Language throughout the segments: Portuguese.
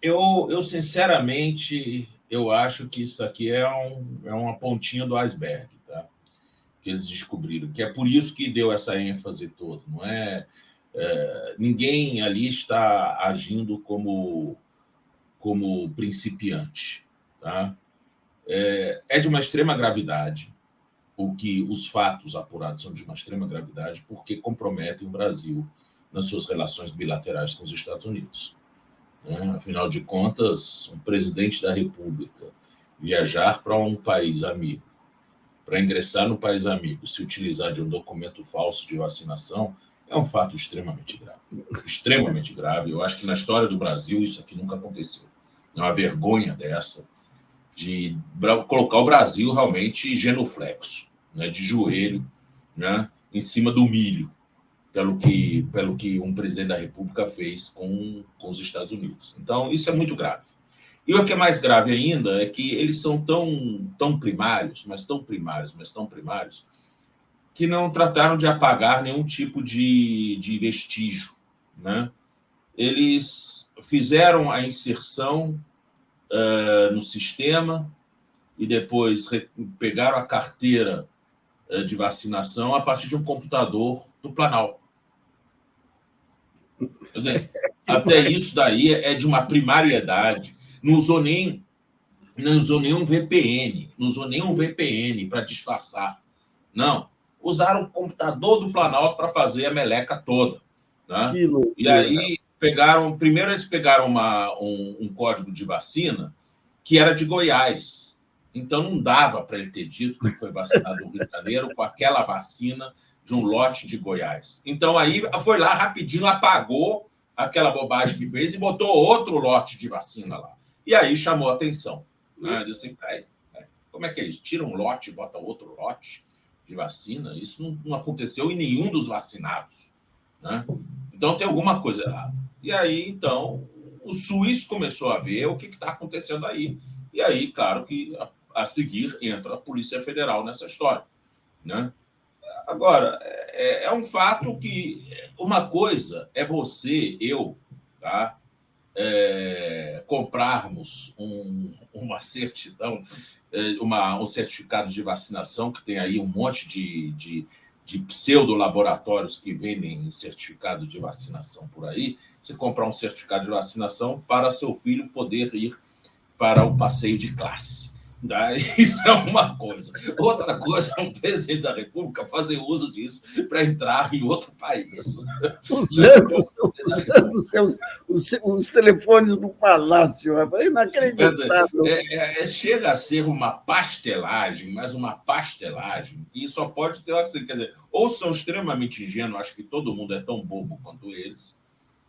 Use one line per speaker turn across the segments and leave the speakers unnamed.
Eu sinceramente, eu acho que isso aqui é uma pontinha do iceberg, tá? Que eles descobriram, que é por isso que deu essa ênfase toda. Não ninguém ali está agindo como principiante, tá? É de uma extrema gravidade, o que os fatos apurados são de uma extrema gravidade, porque comprometem o Brasil nas suas relações bilaterais com os Estados Unidos. Afinal de contas, um presidente da República viajar para um país amigo, para ingressar no país amigo, se utilizar de um documento falso de vacinação, é um fato extremamente grave. Extremamente grave. Eu acho que na história do Brasil isso aqui nunca aconteceu. É uma vergonha dessa de colocar o Brasil realmente genuflexo, né, de joelho, né, em cima do milho, pelo que um presidente da República fez com os Estados Unidos. Então, isso é muito grave. E o que é mais grave ainda é que eles são tão primários, mas tão primários, que não trataram de apagar nenhum tipo de vestígio. Né? Eles fizeram a inserção no sistema e depois pegaram a carteira de vacinação a partir de um computador do Planalto. Quer dizer, até isso daí é de uma primariedade. Não usou nenhum VPN, não usou nenhum VPN para disfarçar. Não. Usaram o computador do Planalto para fazer a meleca toda. Né?
Que loucura.
E aí primeiro eles pegaram um código de vacina que era de Goiás. Então não dava para ele ter dito que foi vacinado no Rio de Janeiro com aquela vacina de um lote de Goiás. Então aí foi lá rapidinho, apagou aquela bobagem que fez e botou outro lote de vacina lá. E aí chamou a atenção. Né? Disse assim, como é que é isso? Tira um lote e bota outro lote de vacina? Isso não aconteceu em nenhum dos vacinados. Né? Então tem alguma coisa errada. E aí, então, o SUS começou a ver o que está acontecendo aí. E aí, claro que a seguir entra a Polícia Federal nessa história. Né? Agora, é um fato que uma coisa é você, eu, tá? Comprarmos uma certidão, um certificado de vacinação, que tem aí um monte de pseudo-laboratórios que vendem certificado de vacinação por aí. Você comprar um certificado de vacinação para seu filho poder ir para o passeio de classe. Isso é uma coisa. Outra coisa é um presidente da República fazer uso disso para entrar em outro país.
Usando os telefones do palácio. É inacreditável.
Chega a ser uma pastelagem, mas uma pastelagem que só pode ter... Quer dizer, ou são extremamente ingênuos, acho que todo mundo é tão bobo quanto eles,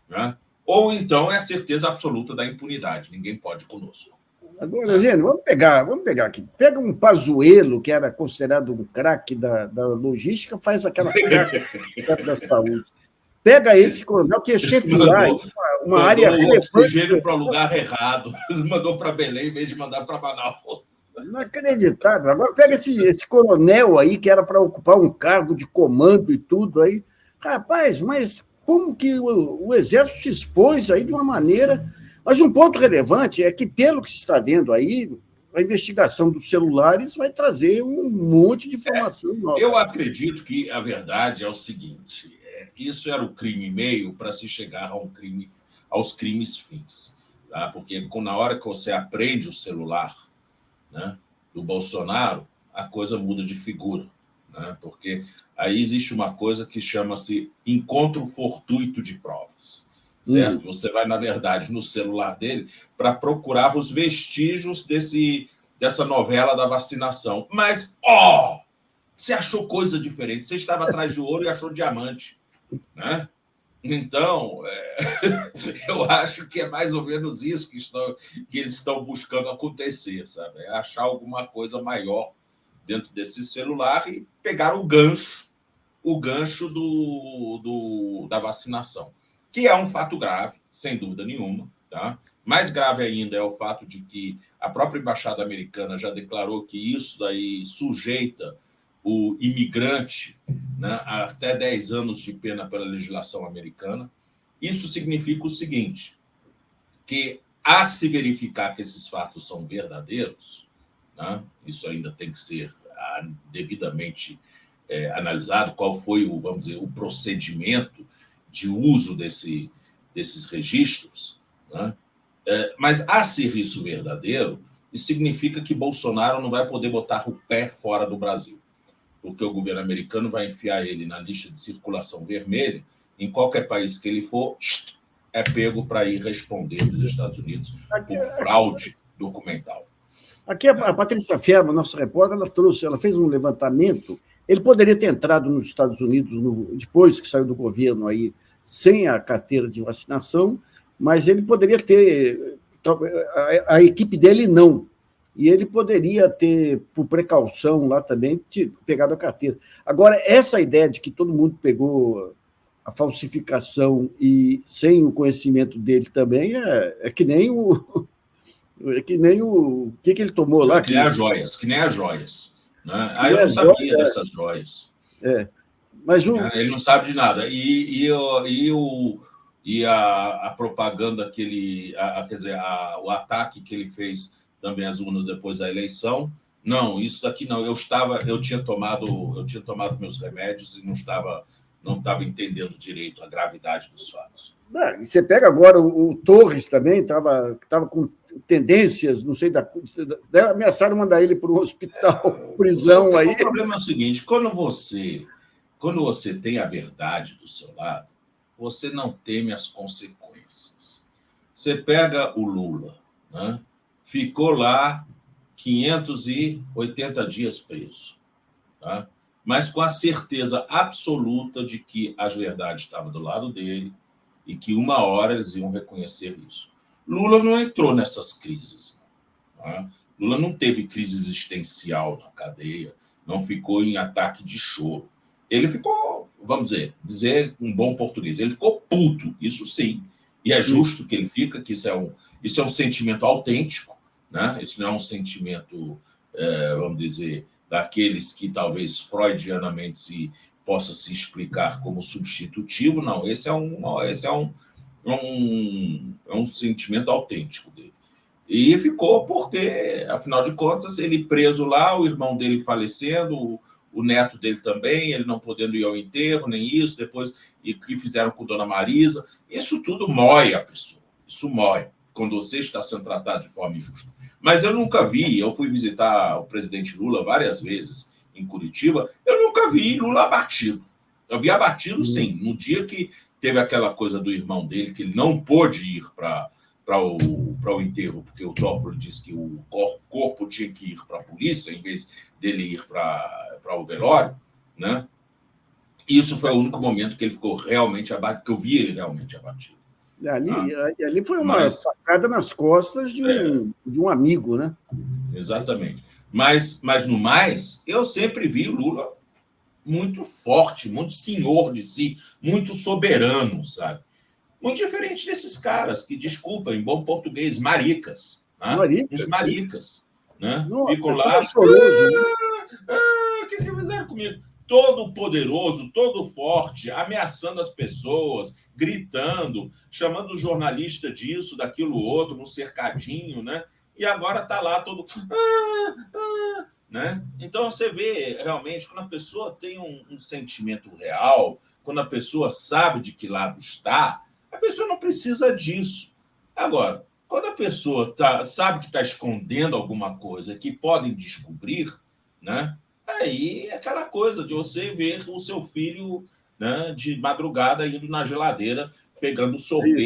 né? Ou então é a certeza absoluta da impunidade. Ninguém pode conosco.
Agora, gente, vamos pegar aqui. Pega um Pazuello, que era considerado um craque da logística, faz aquela craque da saúde. Pega esse coronel que é chefiar uma área
relevante. Mandou oxigênio para o lugar errado. Mandou para Belém em vez de mandar para Manaus.
Inacreditável. Agora pega esse coronel aí, que era para ocupar um cargo de comando e tudo aí. Rapaz, mas como que o Exército se expôs aí de uma maneira... Mas um ponto relevante é que, pelo que se está vendo aí, a investigação dos celulares vai trazer um monte de informação nova.
Eu acredito que a verdade é o seguinte: isso era o crime meio para se chegar aos crimes fins. Tá? Porque na hora que você apreende o celular, né, do Bolsonaro, a coisa muda de figura. Né? Porque aí existe uma coisa que chama-se encontro fortuito de provas. Certo? Você vai, na verdade, no celular dele para procurar os vestígios dessa novela da vacinação. Mas, você achou coisa diferente. Você estava atrás de ouro e achou diamante. Né? Então, eu acho que é mais ou menos isso que eles estão buscando acontecer, sabe? É achar alguma coisa maior dentro desse celular e pegar o gancho da vacinação. Que é um fato grave, sem dúvida nenhuma. Tá? Mais grave ainda é o fato de que a própria embaixada americana já declarou que isso daí sujeita o imigrante, né, a até 10 anos de pena pela legislação americana. Isso significa o seguinte, que A se verificar que esses fatos são verdadeiros, né? Isso ainda tem que ser devidamente analisado, qual foi vamos dizer, o procedimento de uso desses registros, né? Mas, a ser isso verdadeiro, isso significa que Bolsonaro não vai poder botar o pé fora do Brasil, porque o governo americano vai enfiar ele na lista de circulação vermelha. Em qualquer país que ele for, é pego para ir responder nos Estados Unidos por fraude documental.
Aqui a Patrícia Ferma, nossa repórter, ela fez um levantamento. Ele poderia ter entrado nos Estados Unidos depois que saiu do governo aí, sem a carteira de vacinação, mas ele poderia ter, a equipe dele não, e ele poderia ter, por precaução lá também, pegado a carteira. Agora, essa ideia de que todo mundo pegou a falsificação e sem o conhecimento dele também é que nem o... É que nem o que ele tomou lá.
Que nem as joias. Né? Aí eu não sabia dessas joias.
Mas
ele não sabe de nada. E a propaganda que ele... quer dizer, o ataque que ele fez também às urnas depois da eleição. Não, isso daqui não. Eu tinha tomado meus remédios e não estava entendendo direito a gravidade dos fatos.
E você pega agora o Torres também, estava com tendências, não sei, ameaçaram mandar ele para um hospital, prisão aí.
O problema é o seguinte: quando você tem a verdade do seu lado, você não teme as consequências. Você pega o Lula, né? Ficou lá 580 dias preso, tá? Mas com a certeza absoluta de que a verdade estava do lado dele e que uma hora eles iam reconhecer isso. Lula não entrou nessas crises. Tá? Lula não teve crise existencial na cadeia, não ficou em ataque de choro. Ele ficou, vamos dizer um bom português, ele ficou puto, isso sim. E é justo que ele fica, que isso é um sentimento autêntico, né? Isso não é um sentimento, vamos dizer, daqueles que talvez freudianamente possa se explicar como substitutivo. Não, esse é um sentimento autêntico dele. E ficou porque, afinal de contas, ele preso lá, o irmão dele falecendo, o neto dele também, ele não podendo ir ao enterro, nem isso, depois, e o que fizeram com Dona Marisa, isso tudo mói a pessoa, isso mói, quando você está sendo tratado de forma injusta. Mas eu nunca vi, eu fui visitar o presidente Lula várias vezes em Curitiba, eu nunca vi Lula abatido. Eu vi abatido, sim, no dia que teve aquela coisa do irmão dele, que ele não pôde ir para o enterro, porque o Toffoli disse que o corpo tinha que ir para a polícia, em vez dele ir para o velório, né? Isso foi o único momento que ele ficou realmente abatido, que eu vi ele realmente abatido.
Ali foi uma facada nas costas de um amigo, né?
Exatamente. Mas, no mais, eu sempre vi o Lula muito forte, muito senhor de si, muito soberano, sabe? Muito diferente desses caras que, desculpa, em bom português, maricas. Né? Os maricas. Né?
Nossa,
ficam lá. O que fizeram comigo? Todo poderoso, todo forte, ameaçando as pessoas, gritando, chamando o jornalista disso, daquilo, outro, no cercadinho, né? E agora está lá todo... Né? Então, você vê, realmente, quando a pessoa tem um sentimento real, quando a pessoa sabe de que lado está, a pessoa não precisa disso. Agora, quando a pessoa sabe que está escondendo alguma coisa que podem descobrir, né? Aí é aquela coisa de você ver o seu filho, né, de madrugada indo na geladeira pegando sorvete